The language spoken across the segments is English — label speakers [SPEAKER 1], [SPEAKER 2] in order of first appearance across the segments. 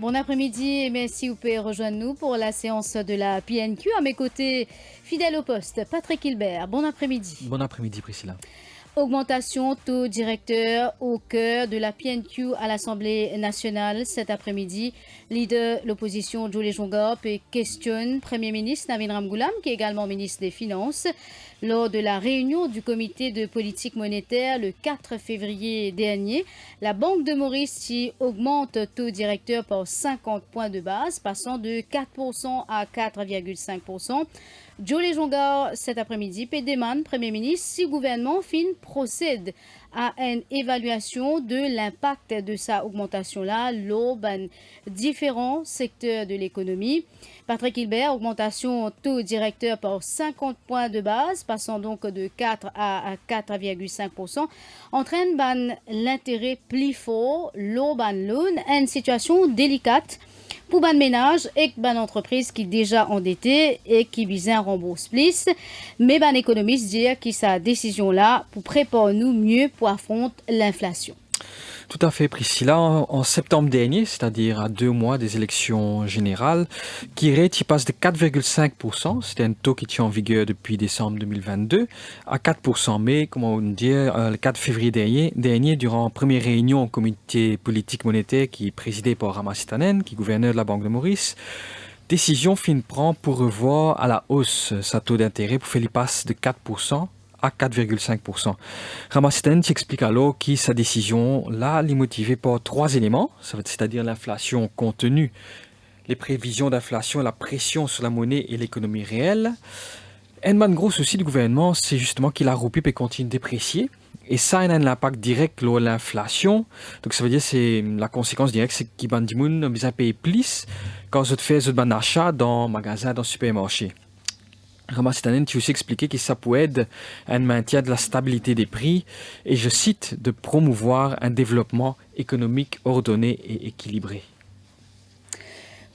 [SPEAKER 1] Bon après-midi et merci vous pouvez rejoindre nous pour la séance de la PNQ. À mes côtés, fidèle au poste, Patrick Hilbert. Bon après-midi.
[SPEAKER 2] Bon après-midi, Priscilla.
[SPEAKER 1] Augmentation taux directeur au cœur de la PNQ à l'Assemblée nationale cet après-midi. Leader l'opposition Jolie Jongorp questionne Premier ministre Navin Ramgoolam, qui est également ministre des Finances, lors de la réunion du comité de politique monétaire le 4 février dernier. La Banque de Maurice qui augmente taux directeur par 50 points de base, passant de 4% à 4,5%. Jolie Jongorp cet après-midi demande Premier ministre si le gouvernement procède à une évaluation de l'impact de sa augmentation-là lors de différents secteurs de l'économie. Patrick Hilbert, augmentation taux directeur par 50 points de base, passant donc de 4 à 4,5%, entraîne l'intérêt plus fort lors de loan, une situation délicate pour ban ménage et ban entreprise qui déjà endetté et qui vise un remboursement plus. Mais ban économiste dit que sa décision là pour préparer nous mieux pour affronter l'inflation.
[SPEAKER 2] Tout à fait, Priscilla. En septembre dernier, c'est-à-dire à 2 mois des élections générales, qui passe de 4,5%, c'était un taux qui était en vigueur depuis décembre 2022, à 4%. Mais, comme on dit, le 4 février dernier, durant la première réunion au comité politique monétaire qui est présidé par Maurice, qui est gouverneur de la Banque de Maurice, décision prend pour revoir à la hausse sa taux d'intérêt pour faire passer de 4% à 4,5%. Ramacitanen explique alors que sa décision-là est motivée par 3 éléments, c'est-à-dire l'inflation contenue, les prévisions d'inflation et la pression sur la monnaie et l'économie réelle. Un gros souci du gouvernement, c'est justement que la roupie peut continuer de déprécier. Et ça a un impact direct sur l'inflation. Donc ça veut dire que la conséquence directe, c'est que les gens besoin payer plus quand ils font un achat dans les magasins, dans les supermarchés. Ramacitanen a aussi expliqué que ça peut aider à un maintien de la stabilité des prix et, je cite, de promouvoir un développement économique ordonné et équilibré.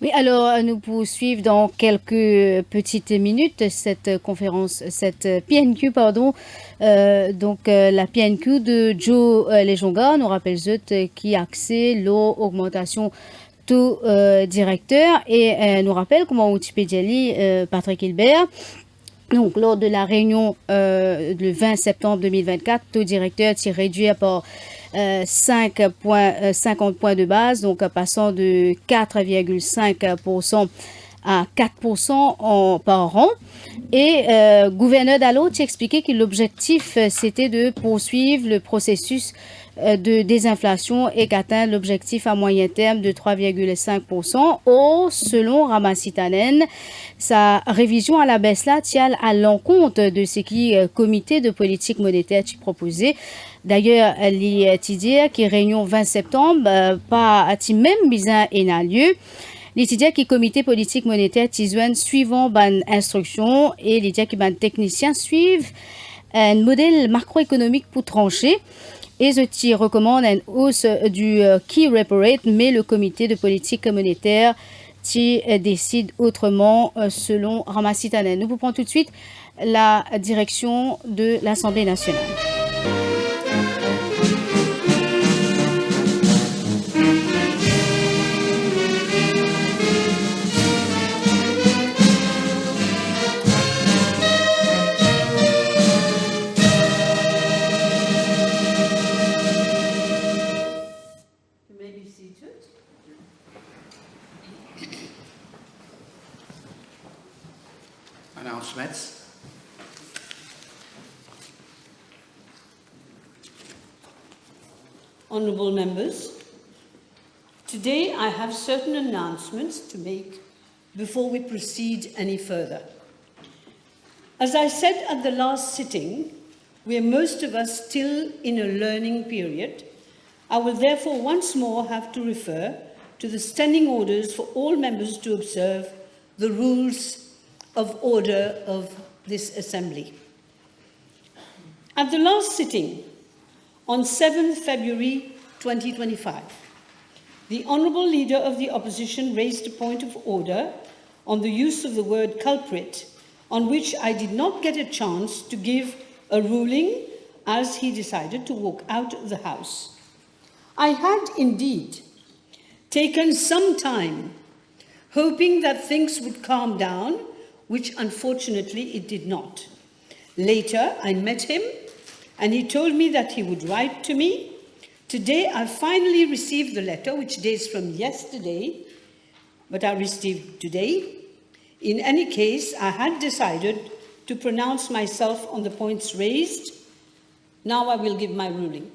[SPEAKER 1] Oui, alors nous poursuivons dans quelques petites minutes cette conférence, cette PNQ, pardon. La PNQ de Joe Lejonga, nous rappelle qui axée l'augmentation taux directeur et nous rappelle comment Wikipédia Patrick Hilbert. Donc, lors de la réunion le 20 septembre 2024, taux directeur est réduit par 50 points de base, donc passant de 4,5% à 4% par an. Et gouverneur Dallot a expliqué que l'objectif, c'était de poursuivre le processus de désinflation et qu'atteindre l'objectif à moyen terme de 3,5%. Or, selon Ramacitanen, sa révision à la baisse là tient à l'encontre de ce qui comité de politique monétaire proposé. D'ailleurs, il dit que réunion 20 septembre, pas à même bizarre et n'a lieu. L'étudiant qui comité politique monétaire Tizuan suivant ban instruction et l'étudiant qui ban technicien suivent un modèle macroéconomique pour trancher. Et ce recommande une hausse du key repo rate, mais le comité de politique monétaire qui décide autrement selon Ramacitanen. Nous vous prenons tout de suite la direction de l'Assemblée nationale.
[SPEAKER 3] Announcements.
[SPEAKER 4] Honourable members, today I have certain announcements to make before we proceed any further. As I said at the last sitting, we are most of us still in a learning period. I will therefore once more have to refer to the standing orders for all members to observe the rules of order of this Assembly. At the last sitting, on 7 February 2025, the Honourable Leader of the Opposition raised a point of order on the use of the word culprit, on which I did not get a chance to give a ruling as he decided to walk out of the House. I had indeed taken some time, hoping that things would calm down, which unfortunately it did not. Later, I met him, and he told me that he would write to me. Today, I finally received the letter, which dates from yesterday, but I received today. In any case, I had decided to pronounce myself on the points raised. Now I will give my ruling.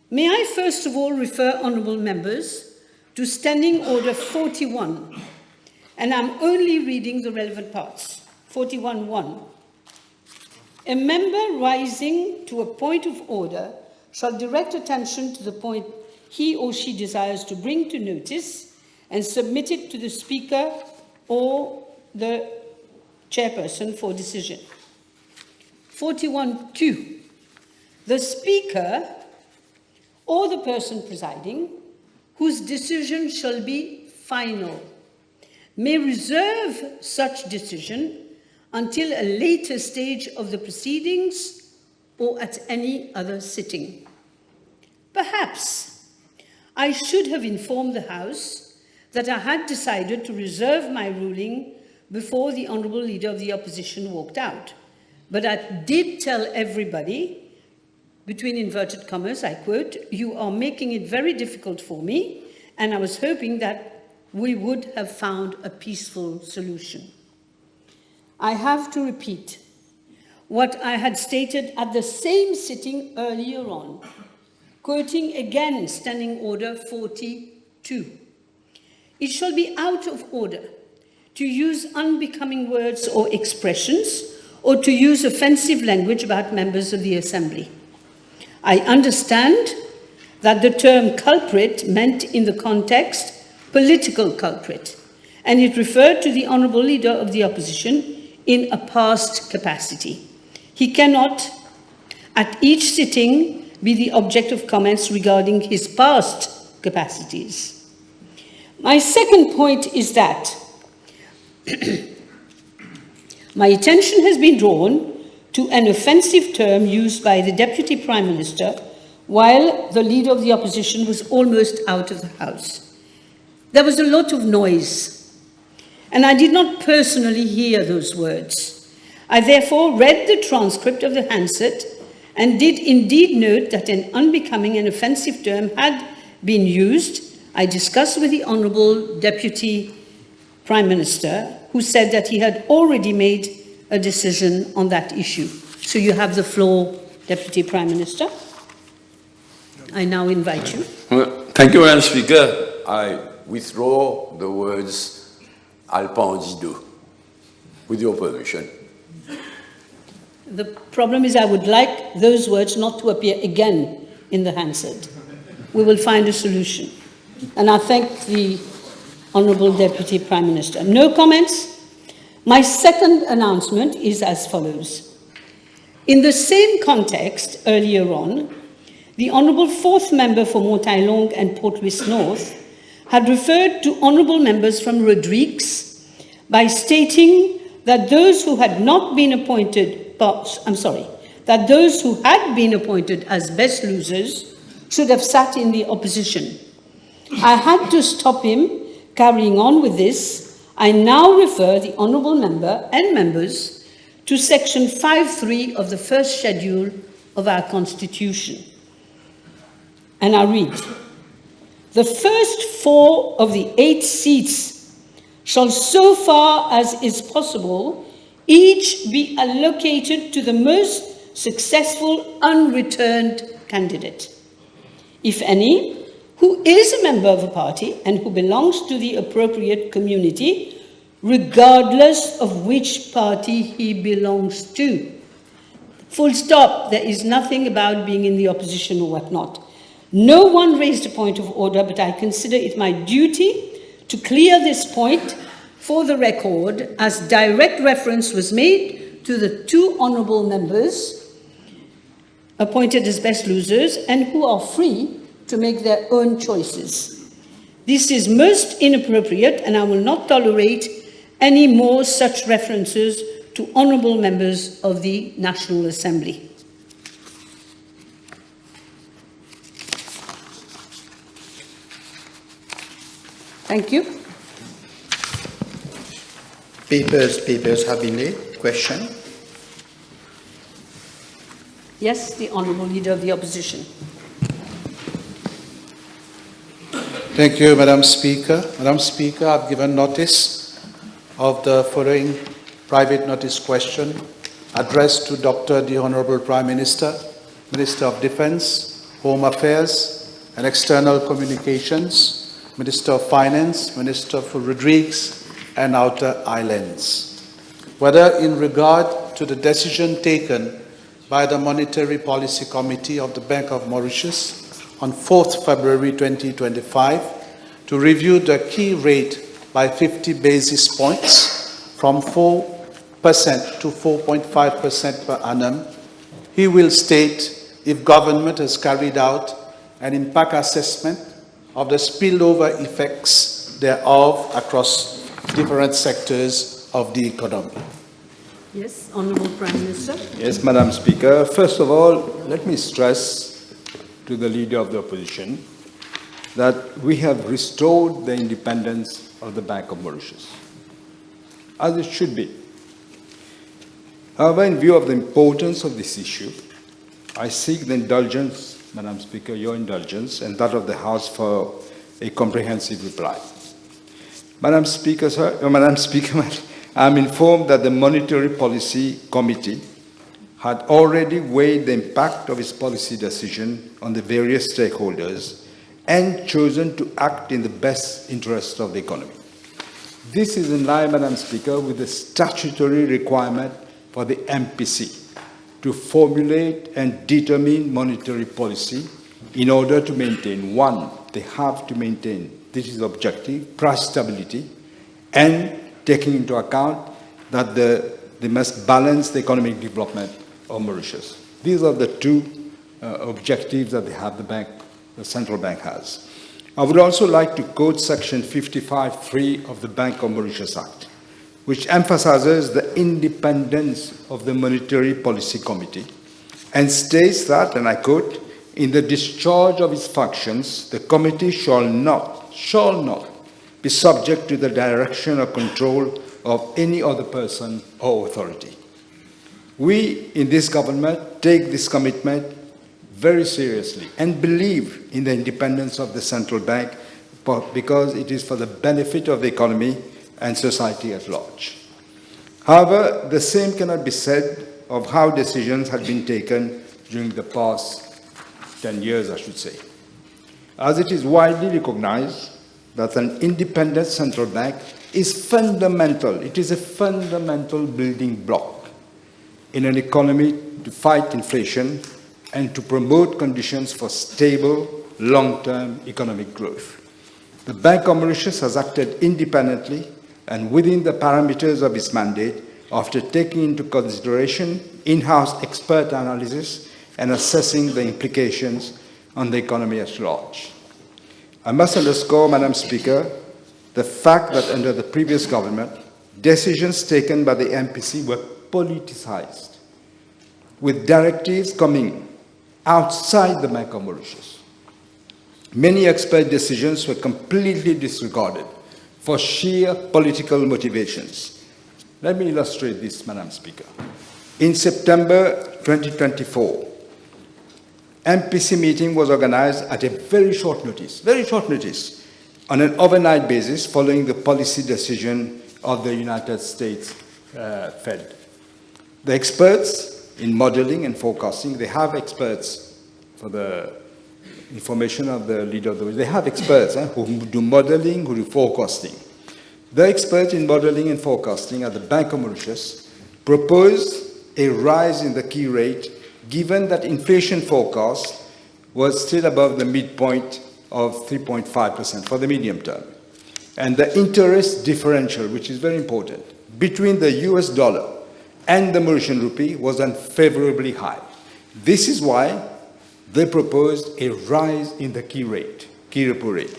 [SPEAKER 4] May I first of all refer honourable members to Standing Order 41, and I'm only reading the relevant parts. 41.1. A member rising to a point of order shall direct attention to the point he or she desires to bring to notice and submit it to the Speaker or the Chairperson for decision. 41.2. The Speaker or the person presiding, whose decision shall be final, may reserve such decision until a later stage of the proceedings or at any other sitting. Perhaps I should have informed the House that I had decided to reserve my ruling before the Honourable Leader of the Opposition walked out. But I did tell everybody, between inverted commas, I quote, "You are making it very difficult for me," and I was hoping that we would have found a peaceful solution. I have to repeat what I had stated at the same sitting earlier on, quoting again Standing Order 42. It shall be out of order to use unbecoming words or expressions or to use offensive language about members of the Assembly. I understand that the term culprit meant in the context political culprit, and it referred to the Honourable Leader of the Opposition in a past capacity. He cannot, at each sitting, be the object of comments regarding his past capacities. My second point is that my attention has been drawn to an offensive term used by the Deputy Prime Minister while the Leader of the Opposition was almost out of the House. There was a lot of noise, and I did not personally hear those words. I therefore read the transcript of the handset and did indeed note that an unbecoming and offensive term had been used. I discussed with the Honourable Deputy Prime Minister, who said that he had already made a decision on that issue. So you have the floor, Deputy Prime Minister. I now invite you.
[SPEAKER 3] Thank you, Madam Speaker. I withdraw the words Alpan Dido, with your permission.
[SPEAKER 4] The problem is I would like those words not to appear again in the handset. We will find a solution. And I thank the Honourable Deputy Prime Minister. No comments? My second announcement is as follows. In the same context, earlier on, the Honourable Fourth Member for Montaillong and Port Louis North had referred to Honourable Members from Rodrigues by stating that those who had not been appointed, that those who had been appointed as best losers should have sat in the opposition. I had to stop him carrying on with this. I now refer the Honourable Member and members to Section 5.3 of the first schedule of our Constitution. And I read, the first 4 of the 8 seats shall, so far as is possible, each be allocated to the most successful unreturned candidate, if any, who is a member of a party and who belongs to the appropriate community, regardless of which party he belongs to. Full stop. There is nothing about being in the opposition or whatnot. No one raised a point of order, but I consider it my duty to clear this point for the record, as direct reference was made to the 2 honourable members appointed as best losers and who are free to make their own choices. This is most inappropriate, and I will not tolerate any more such references to honourable members of the National Assembly. Thank you.
[SPEAKER 5] Papers have been laid. Question?
[SPEAKER 4] Yes, the Honourable Leader of the Opposition.
[SPEAKER 5] Thank you, Madam Speaker. Madam Speaker, I've given notice of the following private notice question addressed to Dr. the Honourable Prime Minister, Minister of Defence, Home Affairs and External Communications, Minister of Finance, Minister for Rodrigues and Outer Islands, whether in regard to the decision taken by the Monetary Policy Committee of the Bank of Mauritius on 4th February 2025 to review the key rate by 50 basis points from 4% to 4.5% per annum. He will state if government has carried out an impact assessment of the spillover effects thereof across different sectors of the economy.
[SPEAKER 4] Yes, Honourable Prime Minister.
[SPEAKER 6] Yes, Madam Speaker. First of all, let me stress to the Leader of the Opposition that we have restored the independence of the Bank of Mauritius, as it should be. However, in view of the importance of this issue, I seek the indulgence, Madam Speaker, your indulgence, and that of the House for a comprehensive reply. Madam Speaker, I am informed that the Monetary Policy Committee had already weighed the impact of its policy decision on the various stakeholders and chosen to act in the best interest of the economy. This is in line, Madam Speaker, with the statutory requirement for the MPC to formulate and determine monetary policy in order to maintain, one, they have to maintain, this is objective, price stability, and taking into account that they must balance the economic development of Mauritius. These are the two objectives that they have, the central bank has. I would also like to quote Section 55(3) of the Bank of Mauritius Act, which emphasizes the independence of the Monetary Policy Committee and states that, and I quote, in the discharge of its functions, the committee shall not be subject to the direction or control of any other person or authority. We in this government take this commitment very seriously and believe in the independence of the central bank because it is for the benefit of the economy and society at large. However, the same cannot be said of how decisions have been taken during the past 10 years, I should say. As it is widely recognized that an independent central bank is fundamental, it is a fundamental building block in an economy to fight inflation and to promote conditions for stable, long-term economic growth. The Bank of Mauritius has acted independently and within the parameters of its mandate after taking into consideration in-house expert analysis and assessing the implications on the economy at large. I must underscore, Madam Speaker, the fact that under the previous government, decisions taken by the MPC were politicized, with directives coming outside the Bank of Mauritius. Many expert decisions were completely disregarded for sheer political motivations. Let me illustrate this, Madam Speaker. In September 2024, MPC meeting was organized at a very short notice, on an overnight basis following the policy decision of the United States Fed. The experts in modeling and forecasting, they have experts for the information of the Leader of the They have experts who do modeling, who do forecasting. The experts in modeling and forecasting at the Bank of Mauritius proposed a rise in the key rate given that inflation forecast was still above the midpoint of 3.5% for the medium term. And the interest differential, which is very important, between the US dollar and the Mauritian rupee was unfavorably high. This is why they proposed a rise in the key repo rate.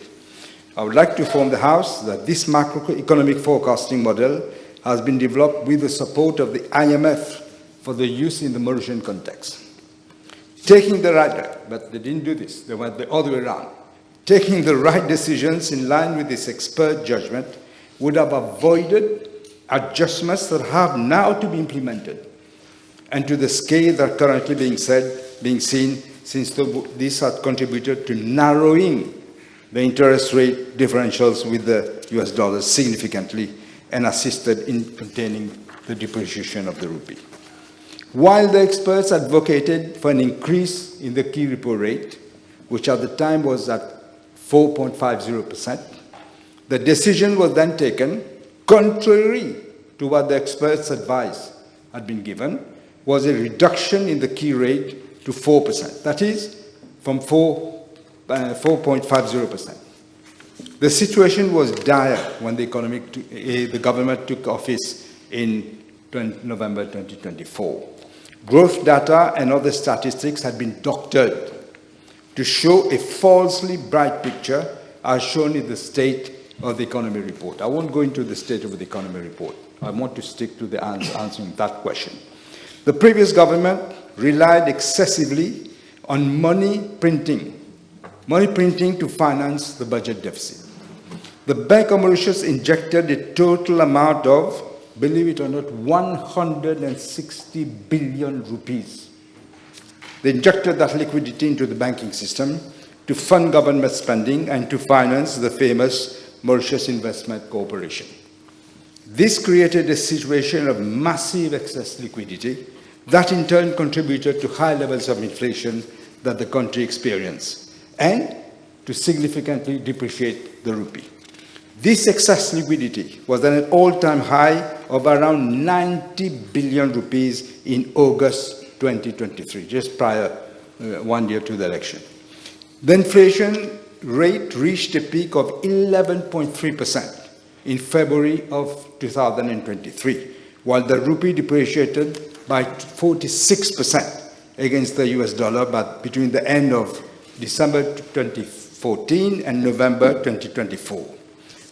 [SPEAKER 6] I would like to inform the House that this macroeconomic forecasting model has been developed with the support of the IMF for the use in the Mauritian context. Taking the right, but they didn't do this, they went the other way around. taking the right decisions in line with this expert judgment would have avoided adjustments that have now to be implemented and to the scale that are currently being seen, since this has contributed to narrowing the interest rate differentials with the US dollar significantly and assisted in containing the depreciation of the rupee. While the experts advocated for an increase in the key repo rate, which at the time was at 4.50%, the decision was then taken, contrary to what the experts' advice had been given, was a reduction in the key rate to 4%, that is, from 4.50%. The situation was dire when the government took office in November 2024. Growth data and other statistics had been doctored to show a falsely bright picture, as shown in the State of the Economy report. I won't go into the State of the Economy report. I want to stick to the answering that question. The previous government relied excessively on money printing to finance the budget deficit. The Bank of Mauritius injected a total amount of, believe it or not, 160 billion rupees. They injected that liquidity into the banking system to fund government spending and to finance the famous Mauritius Investment Corporation. This created a situation of massive excess liquidity that in turn contributed to high levels of inflation that the country experienced and to significantly depreciate the rupee. This excess liquidity was at an all-time high of around 90 billion rupees in August 2023, just prior 1 year to the election. The inflation rate reached a peak of 11.3% in February of 2023, while the rupee depreciated by 46% against the US dollar, but between the end of December 2014 and November 2024,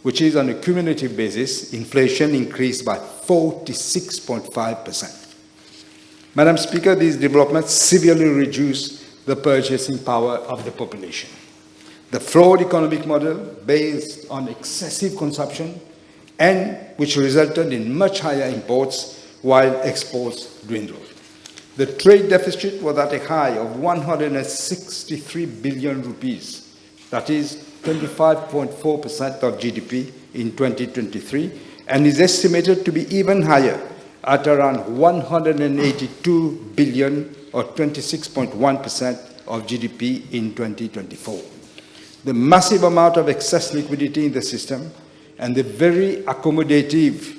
[SPEAKER 6] which is on a cumulative basis, inflation increased by 46.5%. Madam Speaker, these developments severely reduced the purchasing power of the population. The flawed economic model based on excessive consumption and which resulted in much higher imports while exports dwindled. The trade deficit was at a high of 163 billion rupees, that is 25.4% of GDP in 2023, and is estimated to be even higher at around 182 billion or 26.1% of GDP in 2024. The massive amount of excess liquidity in the system and the very accommodative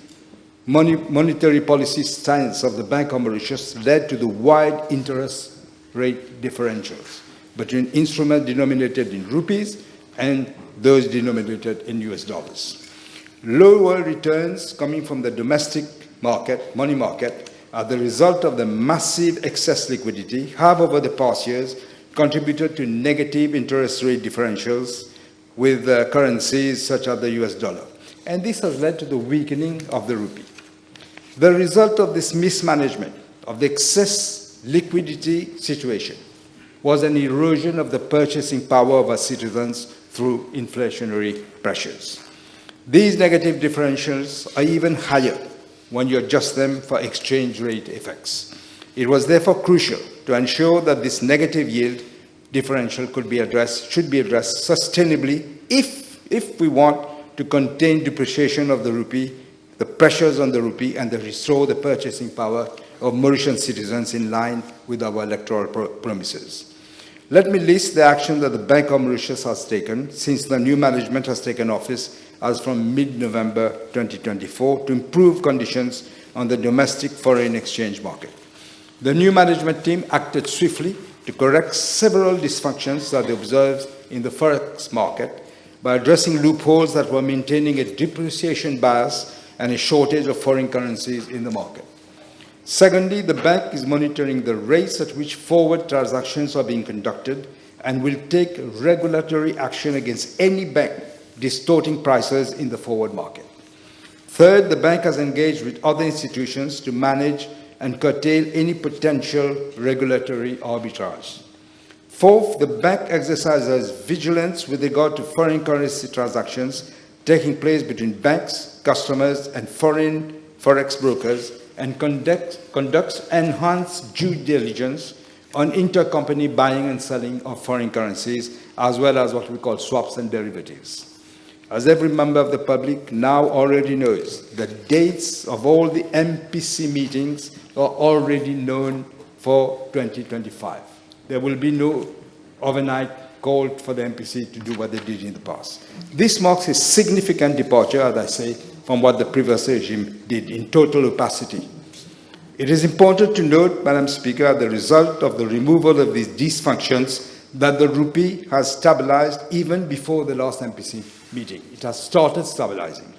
[SPEAKER 6] monetary policy stance of the Bank of Mauritius led to the wide interest rate differentials between instruments denominated in rupees and those denominated in US dollars. Lower returns coming from the domestic market, money market, as the result of the massive excess liquidity have over the past years contributed to negative interest rate differentials with currencies such as the US dollar. And this has led to the weakening of the rupee. The result of this mismanagement of the excess liquidity situation was an erosion of the purchasing power of our citizens through inflationary pressures. These negative differentials are even higher when you adjust them for exchange rate effects. It was therefore crucial to ensure that this negative yield differential should be addressed sustainably if we want to contain depreciation of the rupee, the pressures on the rupee, and to restore the purchasing power of Mauritian citizens in line with our electoral promises. Let me list the action that the Bank of Mauritius has taken since the new management has taken office as from mid-November 2024 to improve conditions on the domestic foreign exchange market. The new management team acted swiftly to correct several dysfunctions that they observed in the forex market by addressing loopholes that were maintaining a depreciation bias and a shortage of foreign currencies in the market. Secondly, the bank is monitoring the rates at which forward transactions are being conducted and will take regulatory action against any bank distorting prices in the forward market. Third, the bank has engaged with other institutions to manage and curtail any potential regulatory arbitrage. Fourth, the bank exercises vigilance with regard to foreign currency transactions taking place between banks, customers, and foreign forex brokers, and conducts enhanced due diligence on intercompany buying and selling of foreign currencies, as well as what we call swaps and derivatives. As every member of the public now already knows, the dates of all the MPC meetings are already known for 2025. There will be no overnight call for the MPC to do what they did in the past. This marks a significant departure, as I say, from what the previous regime did in total opacity. It is important to note, Madam Speaker, as the result of the removal of these dysfunctions, that the rupee has stabilized even before the last MPC meeting. It has started stabilizing.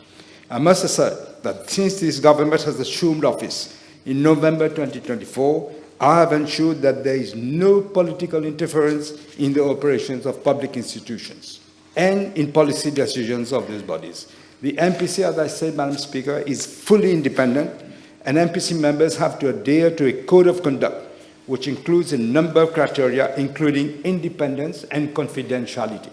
[SPEAKER 6] I must assert that since this government has assumed office in November 2024, I have ensured that there is no political interference in the operations of public institutions and in policy decisions of these bodies. The MPC, as I said, Madam Speaker, is fully independent, and MPC members have to adhere to a code of conduct, which includes a number of criteria, including independence and confidentiality.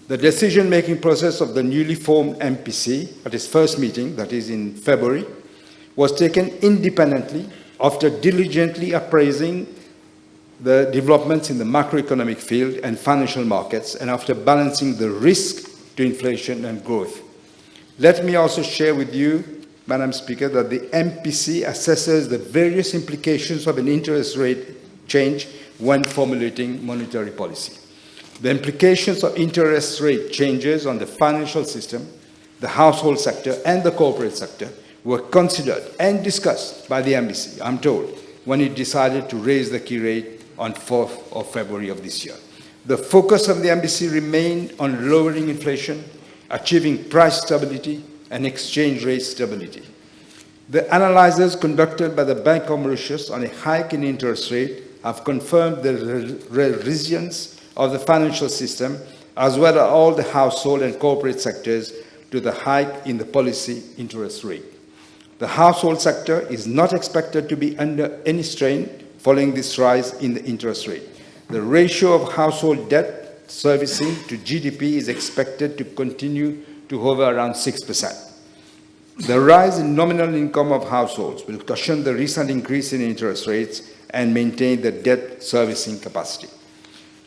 [SPEAKER 6] The decision-making process of the newly formed MPC at its first meeting, that is in February, was taken independently after diligently appraising the developments in the macroeconomic field and financial markets, and after balancing the risk to inflation and growth. Let me also share with you, Madam Speaker, that the MPC assesses the various implications of an interest rate change when formulating monetary policy. The implications of interest rate changes on the financial system, the household sector, and the corporate sector were considered and discussed by the MPC, I'm told, when it decided to raise the key rate on 4th of February of this year. The focus of the MPC remained on lowering inflation, achieving price stability, and exchange rate stability. The analyses conducted by the Bank of Mauritius on a hike in interest rate have confirmed the resilience of the financial system, as well as all the household and corporate sectors, to the hike in the policy interest rate. The household sector is not expected to be under any strain following this rise in the interest rate. The ratio of household debt servicing to GDP is expected to continue to hover around 6%. The rise in nominal income of households will cushion the recent increase in interest rates and maintain the debt servicing capacity.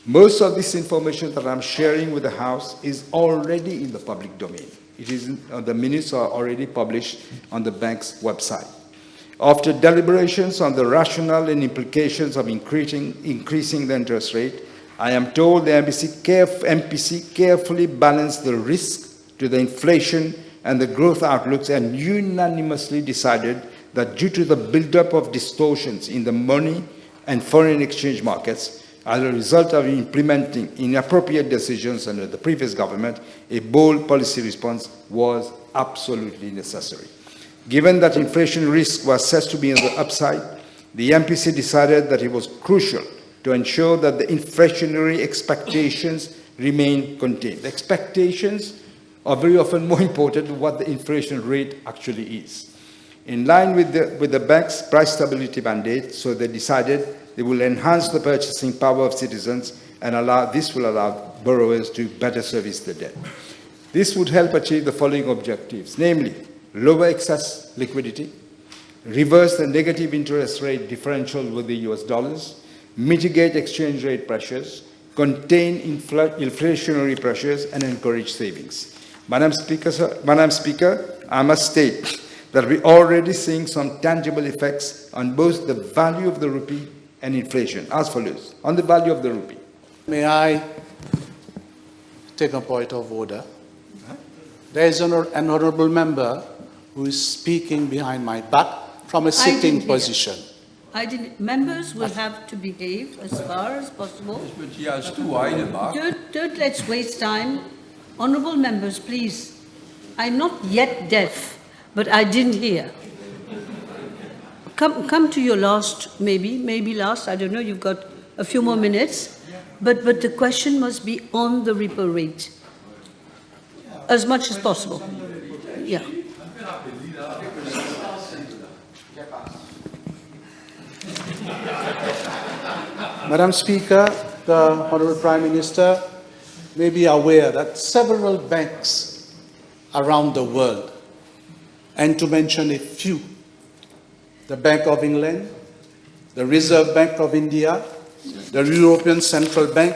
[SPEAKER 6] Most of this information that I'm sharing with the House is already in the public domain. The minutes are already published on the bank's website. After deliberations on the rationale and implications of increasing the interest rate, I am told the MPC carefully balanced the risk to the inflation and the growth outlooks and unanimously decided that due to the buildup of distortions in the money and foreign exchange markets, as a result of implementing inappropriate decisions under the previous government, a bold policy response was absolutely necessary. Given that inflation risk was said to be on the upside, the MPC decided that it was crucial to ensure that the inflationary expectations remain contained. The expectations are very often more important than what the inflation rate actually is. In line with the bank's price stability mandate, so they decided they will enhance the purchasing power of citizens and this will allow borrowers to better service the debt. This would help achieve the following objectives, namely, lower excess liquidity, reverse the negative interest rate differential with the US dollars, mitigate exchange rate pressures, contain inflationary pressures, and encourage savings. Madam Speaker, I must state that we're already seeing some tangible effects on both the value of the rupee and inflation, as follows. On the value of the rupee.
[SPEAKER 5] May I take a point of order? There is an honourable member who is speaking behind my back from a sitting position.
[SPEAKER 4] Members will have to behave as far as possible. Don't let's waste time. Honourable members, please. I'm not yet deaf, but I didn't hear. Come to your last, maybe last, I don't know, you've got a few more minutes, but the question must be on the repo rate, as much as possible. Yeah.
[SPEAKER 5] Madam Speaker, the Honorable Prime Minister may be aware that several banks around the world, and to mention a few, the Bank of England, the Reserve Bank of India, the European Central Bank,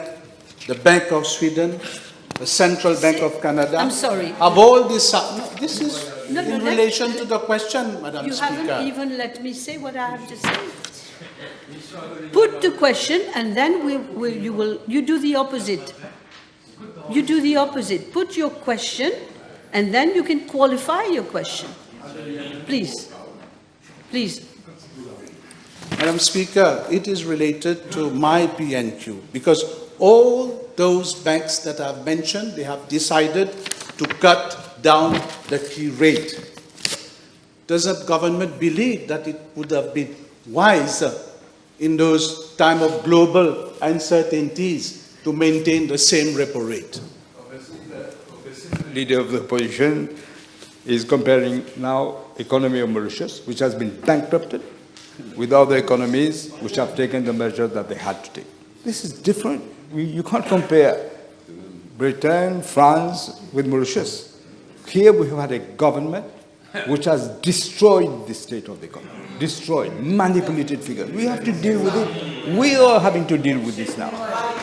[SPEAKER 5] the Bank of Sweden, the Central Bank of Canada.
[SPEAKER 4] I'm sorry.
[SPEAKER 5] Have all this, this is
[SPEAKER 4] No,
[SPEAKER 5] in relation to the question, Madam
[SPEAKER 4] You
[SPEAKER 5] Speaker.
[SPEAKER 4] haven't even let me say what I have to say. Put the question, and then you do the opposite. You do the opposite. Put your question, and then you can qualify your question. Please. Please.
[SPEAKER 5] Madam Speaker, it is related to my PNQ because all those banks that I've mentioned, they have decided to cut down the key rate. Does the government believe that it would have been wiser in those time of global uncertainties to maintain the same repo rate?
[SPEAKER 6] Leader of the opposition is comparing now economy of Mauritius, which has been bankrupted, with other economies which have taken the measures that they had to take. This is different. You can't compare Britain, France with Mauritius. Here we have had a government which has destroyed the state of the economy, destroyed, manipulated figures. We have to deal with it. We are having to deal with this now.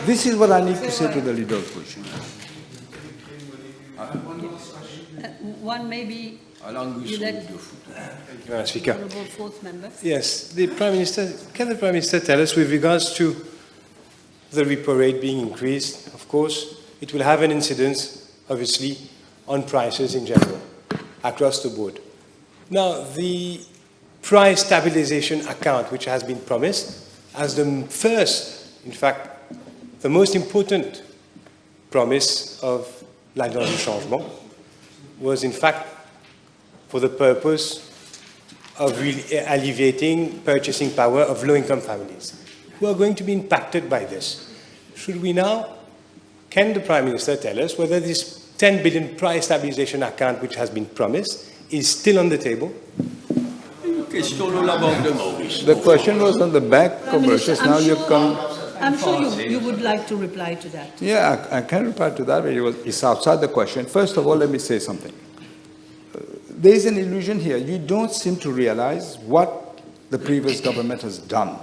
[SPEAKER 6] This is what I need to say to the leader of the opposition.
[SPEAKER 4] One maybe you let
[SPEAKER 7] Madam Speaker.
[SPEAKER 4] Honourable Fourth Member.
[SPEAKER 7] Yes, the Prime Minister, can the Prime Minister tell us with regards to the repo rate being increased, of course, it will have an incidence, obviously, on prices in general, across the board. Now, the price stabilization account, which has been promised as the first, in fact, the most important promise of l'Alliance du Changement, was in fact for the purpose of alleviating purchasing power of low-income families who are going to be impacted by this. Should we now, can the Prime Minister tell us whether this 10 billion price stabilization account which has been promised is still on the table?
[SPEAKER 6] The question was on the Bank of Mauritius. Now you come.
[SPEAKER 4] I'm sure you would like to reply to that.
[SPEAKER 6] Yeah, I can reply to that, but it's outside the question. First of all, let me say something. There is an illusion here. You don't seem to realize what the previous government has done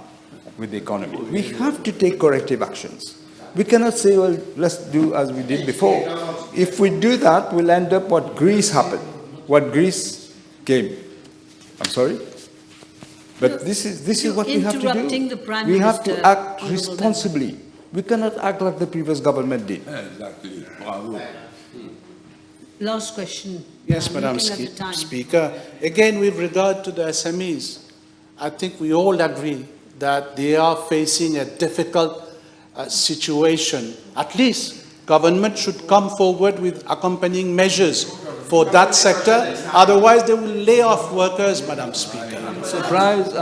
[SPEAKER 6] with the economy. We have to take corrective actions. We cannot say, well, let's do as we did before. If we do that, we'll end up what Greece happened, what Greece came. I'm sorry? But this is what we have to do. We have to act responsibly. We cannot act like the previous government did.
[SPEAKER 3] Exactly. Bravo.
[SPEAKER 4] Last question.
[SPEAKER 5] Yes, Madam Speaker. Again, with regard to the SMEs, I think we all agree that they are facing a difficult situation. At least government should come forward with accompanying measures for that sector. Otherwise, they will lay off workers, Madam Speaker.
[SPEAKER 6] I'm surprised.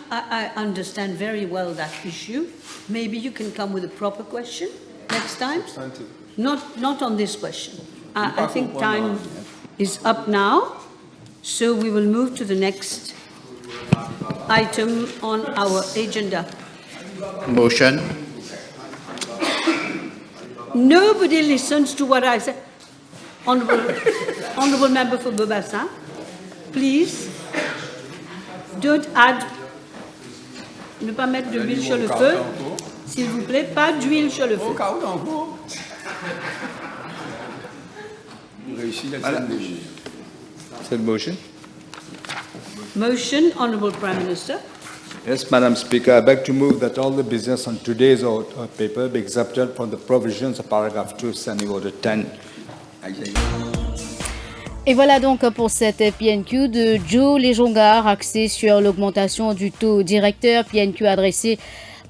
[SPEAKER 4] I understand very well that issue. Maybe you can come with a proper question next time. Not on this question. I think time is up now, so we will move to the next item on our agenda.
[SPEAKER 5] Motion.
[SPEAKER 4] Nobody listens to what I say. Honourable Member for Beaubassin, please don't add. Ne pas mettre de l'huile sur le feu. S'il vous plaît, pas d'huile sur le feu.
[SPEAKER 6] Said motion.
[SPEAKER 4] Motion, Honourable Prime Minister.
[SPEAKER 6] Yes, Madam Speaker, I beg to move that all the business on today's paper be exempted from the provisions of paragraph 2 standing order 10.
[SPEAKER 1] Et voilà donc pour cette PNQ de Joe Léjongar axée sur l'augmentation du taux directeur, PNQ adressée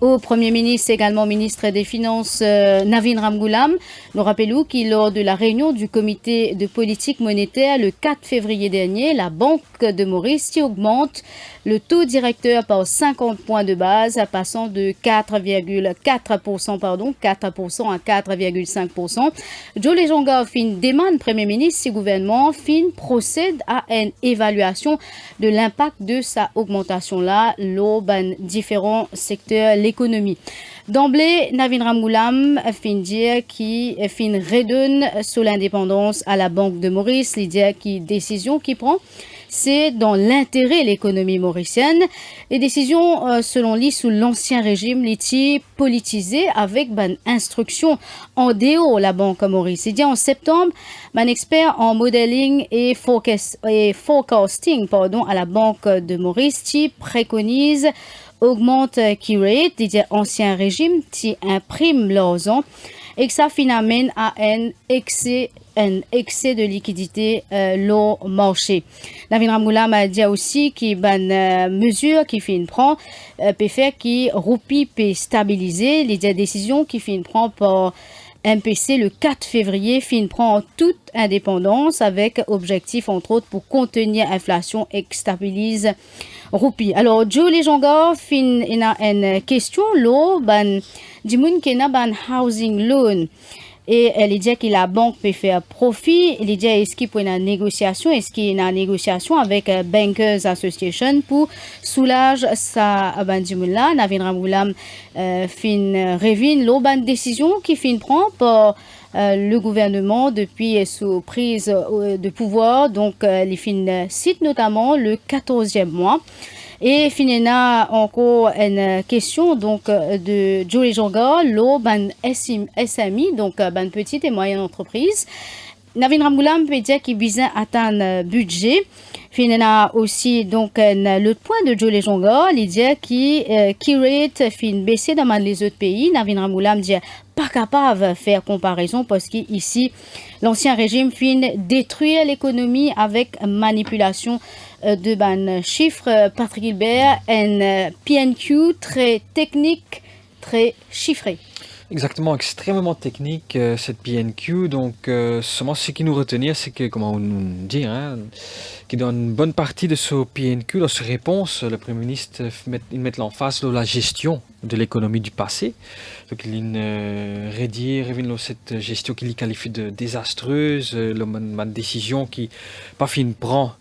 [SPEAKER 1] au Premier ministre, également ministre des Finances Navin Ramgoolam. Nous rappelons que lors de la réunion du comité de politique monétaire le 4 février dernier, la Banque de Maurice qui augmente le taux directeur par 50 points de base, passant de 4,4% à 4,5%. Joe Lejonga fin demande Premier ministre si le gouvernement fin procède à une évaluation de l'impact de sa augmentation-là, lors de différents secteurs de l'économie. D'emblée, Navin Ramgoolam fin dire qui fin redonne sous l'indépendance à la Banque de Maurice, l'idée qui décision qui prend, c'est dans l'intérêt de l'économie mauricienne. Les décisions, selon lui, sous l'ancien régime, l'étaient politisées avec une instruction en dehors la Banque Maurice. Il dit en septembre, un expert en modeling et forecasting à la Banque de Maurice qui préconise augmente key rate, c'est-à-dire ancien régime, qui imprime l'argent et que ça amène à un excès de liquidité au marché. Navin Ramgoolam a dit aussi qu'il y a une mesure qui fait prend peut faire qui roupie peut stabiliser les décisions qui fait prend par MPC le 4 février prend en toute indépendance avec objectif entre autres pour contenir l'inflation et stabiliser roupie. Alors Joe Lejonga fin une question lo ban dimoun kena ban housing loan et elle dit que la banque peut faire profit. Elle dit est-ce qu'il peut une négociation, est-ce qu'il y a une négociation avec Bankers Association pour soulager sa ban dimoun là. Navin Ramgoolam fin revine lo ban décision qui fin prend par le gouvernement depuis sous prise de pouvoir, donc les fins cite notamment le 14e mois. Et finalement encore une question donc de Joe Lejonga, l'eau ban SMI, donc ban petite et moyenne entreprise. Navin Ramgoolam peut dire qu'il vise à atteindre budget. Finalement aussi donc l'autre point de Joe Lejonga, il dit qui rate fin baisser dans les autres pays. Navin Ramgoolam dit pas capable de faire comparaison parce qu'ici l'ancien régime fin détruire l'économie avec manipulation de ban chiffres. Patrick Gilbert, un PNQ très technique, très chiffré.
[SPEAKER 2] Exactement, extrêmement technique cette PNQ. Donc, seulement ce qui nous retenir, c'est que, comment on nous dit, que dans une bonne partie de ce PNQ, dans cette réponse, le Premier ministre met l'emphase sur la gestion de l'économie du passé. Donc, il redire cette gestion qu'il qualifie de désastreuse, la décision qui pas fin prend.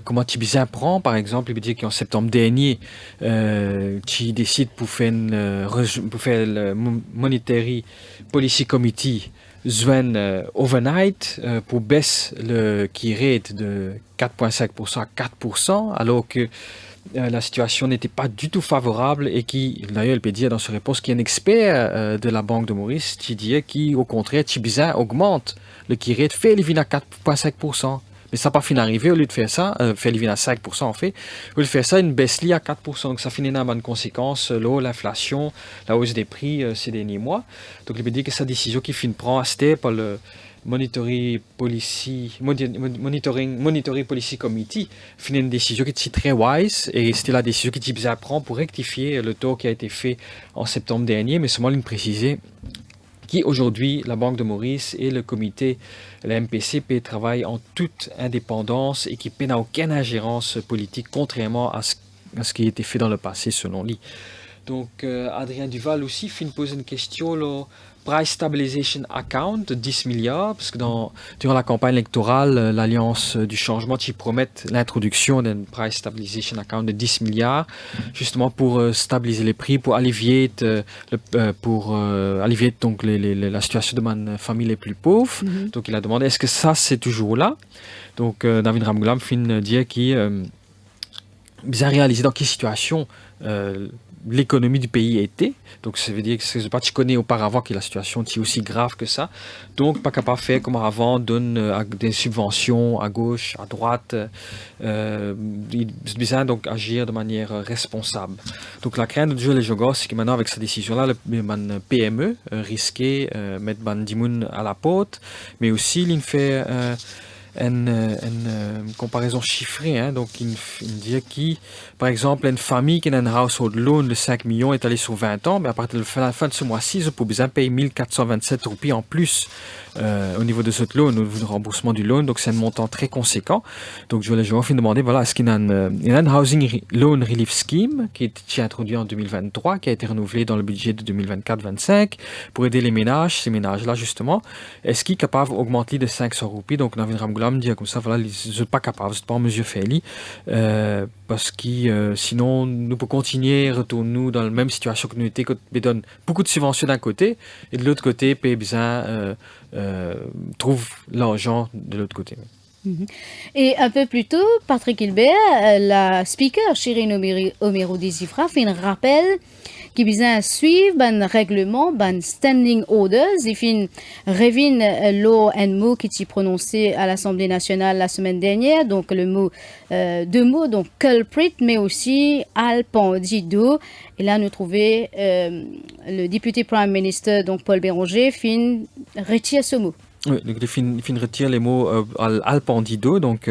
[SPEAKER 2] Comment Tibizin prend, par exemple, il veut dire qu'en septembre dernier, tu décides pour faire le Monetary Policy Committee overnight pour baisser le key rate de 4,5% à 4%, alors que la situation n'était pas du tout favorable et qui, d'ailleurs, il peut dire dans sa réponse qu'il y a un expert de la Banque de Maurice qui dit qu'au contraire, Tibizin augmente le key rate, fait les à 4,5%. Mais ça n'a pas fini d'arriver, au lieu de faire ça, fait à 5% en fait, au lieu de faire ça, une baisse à 4%. Donc ça finit dans une conséquence, l'inflation, la hausse des prix ces derniers mois. Donc il veut dire que cette décision qui finit prend c'était par le Monetary Policy Committee, finit une décision qui est très wise et c'était la décision qui prend pour rectifier le taux qui a été fait en septembre dernier, mais seulement une préciser qui aujourd'hui, la Banque de Maurice et le comité, la MPCP, travaillent en toute indépendance et qui n'a aucune ingérence politique, contrairement à ce qui a été fait dans le passé, selon lui. Donc, Adrien Duval aussi pose une question, le Price Stabilization Account de 10 milliards, parce que durant la campagne électorale, l'Alliance du changement qui promet l'introduction d'un Price Stabilization Account de 10 milliards, justement pour stabiliser les prix, pour allévier, donc la situation de ma famille les plus pauvres. Mm-hmm. Donc, il a demandé, est-ce que ça, c'est toujours là? Donc, David Ramgoolam dit qu'il a réalisé dans quelle situation l'économie du pays était. Donc, ça veut dire que c'est pas tu connais auparavant que la situation est aussi grave que ça. Donc, pas capable de faire comme avant, donne des subventions à gauche, à droite. Il besoin donc agir de manière responsable. Donc, la crainte de Joe Lejonga, c'est que maintenant, avec cette décision-là, le PME risquait mettre Bandimoun à la porte, mais aussi, il fait une comparaison chiffrée. Hein. Donc, il dit que, par exemple, une famille qui a un household loan de 5 millions est allée sur 20 ans, mais à partir de la fin de ce mois-ci, ils ont besoin de payer 1427 roupies en plus au niveau de ce loan, au niveau du remboursement du loan. Donc, c'est un montant très conséquent. Donc, je voulais demander, voilà, est-ce qu'il y a un Housing Loan Relief Scheme qui est introduit en 2023, qui a été renouvelé dans le budget de 2024-25 pour aider les ménages, ces ménages-là, justement. Est-ce qu'ils sont capables d'augmenter de 500 roupies? Donc, on a me dire comme ça, voilà, ils ne sont pas capables, ils ne sont pas en mesure de faire parce que sinon, nous pouvons continuer, retourner dans la même situation que nous étions, qu'on donne beaucoup de subventions d'un côté, et de l'autre côté, pays besoin trouve l'argent de l'autre côté.
[SPEAKER 1] Et un peu plus tôt, Patrick Hilbert, la speaker Shirin Omeroudi-Zifra fait un rappel qui vient suivre un règlement, un standing orders, et fin revient un mot qui est prononcé à l'Assemblée nationale la semaine dernière, donc le mot, deux mots, donc culprit, mais aussi alpendido. Et là, nous trouvons le député Prime Minister, donc Paul Béranger, fin retire ce mot.
[SPEAKER 2] Oui, donc il fin retire les mots alpendido. Donc,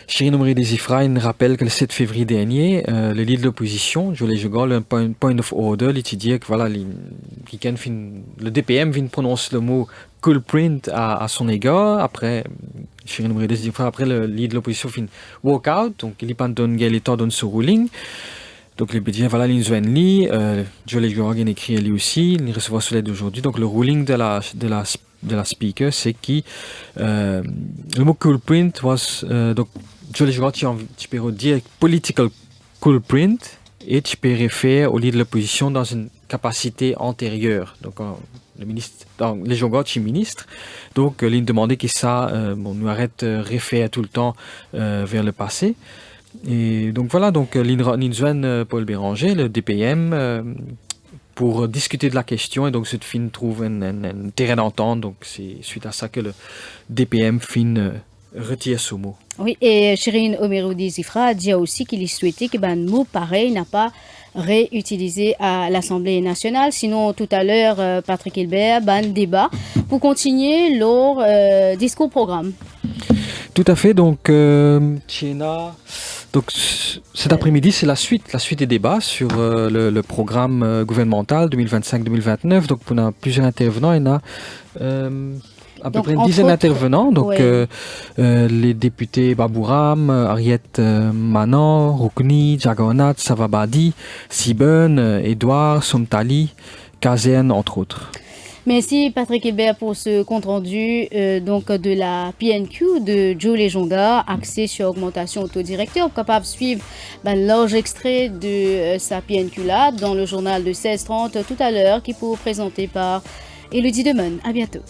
[SPEAKER 2] Shirin Omeroudi-Zifra rappelle que le 7 février dernier, le leader de l'opposition, Jolie Jogal, un point of order, il dit que voilà, le DPM vient prononcer le mot culprit à son égard. Après, Shirin Omeroudi-Zifra, après le leader de l'opposition fin walk out, donc il pas donne l'État donne ce ruling. Donc, il dit, voilà, l'insvenli, Jolie Jogal a écrit lui aussi, il recevra ce lettre d'aujourd'hui. Donc, le ruling de la speaker, c'est que le mot culprit was donc Jolie Jogal tu peux dire political culprit et tu peux référer au leader de l'opposition dans une capacité antérieure. Donc le ministre, les Jogal tu ministre, donc il demandait que ça nous arrête référer tout le temps vers le passé. Et donc voilà, donc l'insven Paul Béranger, le DPM, pour discuter de la question, et donc cette fin trouve un terrain d'entente, donc c'est suite à ça que le DPM fin retire ce mot.
[SPEAKER 1] Oui, et Shirin Omeroudi-Zifra dit aussi qu'il souhaitait que un mot pareil n'a pas réutilisé à l'Assemblée nationale. Sinon, tout à l'heure, Patrick Hilbert, débat pour continuer leur discours programme.
[SPEAKER 2] Tout à fait, donc donc cet après-midi, c'est la suite des débats sur le programme gouvernemental 2025-2029. Donc on a plusieurs intervenants, il y en a à peu près une dizaine d'intervenants. Donc les députés Babouram, Ariette Manan, Roukni, Jagonat, Savabadi, Siben, Edouard, Somtali, Kazen, entre autres.
[SPEAKER 1] Merci Patrick Hilbert pour ce compte-rendu donc de la PNQ de Joe Lejonda, axé sur augmentation au taux directeur. Capable de suivre un large extrait de sa PNQ là dans le journal de 16h30 tout à l'heure qui est présenté par Elodie Demen. À bientôt.